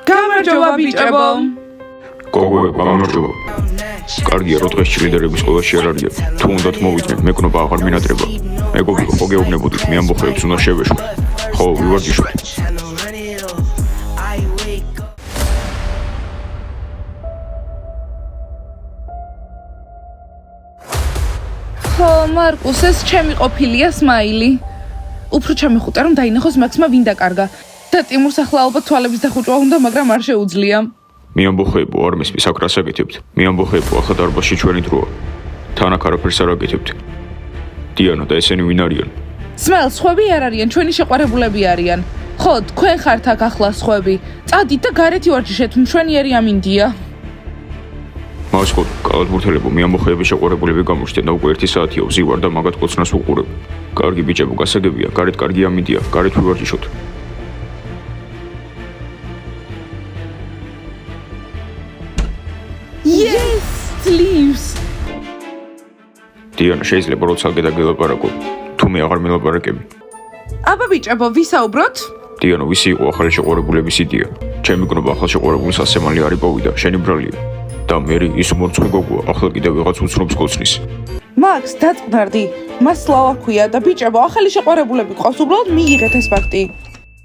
გამარჯობა ბიჭებო. გოგოებო, გამარჯობა. კარგია, რო დღეს ჭრიდერების სკოლაში არ არიან. თუ უნდათ მოვიდნენ, მეკნობა აღარ მინატრება. მეგობრებო, ხო გეუბნებოდით, მე ამბოხებს უნდა შევეშვა. ხო, ვივარჯიშოთ. ხო, მარკუს, ეს ჩემი ყოფილია სმაილი. უფრო ჩამეხუტა რომ დაინახოს მაქსმა ვინ დაკარგა. და ტიმურს ახლა ალბათ თვალების დახუჭვა უნდა, მაგრამ არ შეუძლია. მე ამბოხებო, არ მესმის აქ რას აკეთებთ? მე ამბოხებო, ახლა დარბაზში ჩვენი დროა. თანაკ არაფერს არ აკეთებთ. დიანა და ესენი ვინ არიან? სმაილ, სხვები არ არიან, ჩვენი შეყვარებულები არიან. ხო, თქვენ ხართ აქ ახლა სხვები. წადით და გარეთ ივარჯიშეთ, მშვენიერი ამინდია. მასკოთ, კალათბურთელებო, მე ამბოხების შეყვარებულები გამოჩნდნენ და უკვე 1 საათია ვზივარ და მაგათ კოცნას უყურებ. კარგი ბიჭებო, გასაგებია, გარეთ კარგი ამინდია, გარეთ ვივარჯიშოთ. Yes, sleeves. დიანა, შეიძლება რომ ცალკე დაგელაპარაკო. თუ მე აღარ მელაპარაკები. აბა ბიჭებო, ვისაუბროთ? დიანო, ვისი იყო ახალი შეყვარებულების იდეა? ჩემი გნობა ახალ შეყვარებულს ასემალი არ იპოვიდა, შენი ბრალია. და მე ის მორცხვი გოგოა, ახლა კიდევ ვიღაც უცნობს კოცნის. მაქს, დაწყნარდი. მას სლავა ქვია და ბიჭებო, ახალი შეყვარებულები ყავს, უბრალოდ მიიღეთ ეს ფაქტი.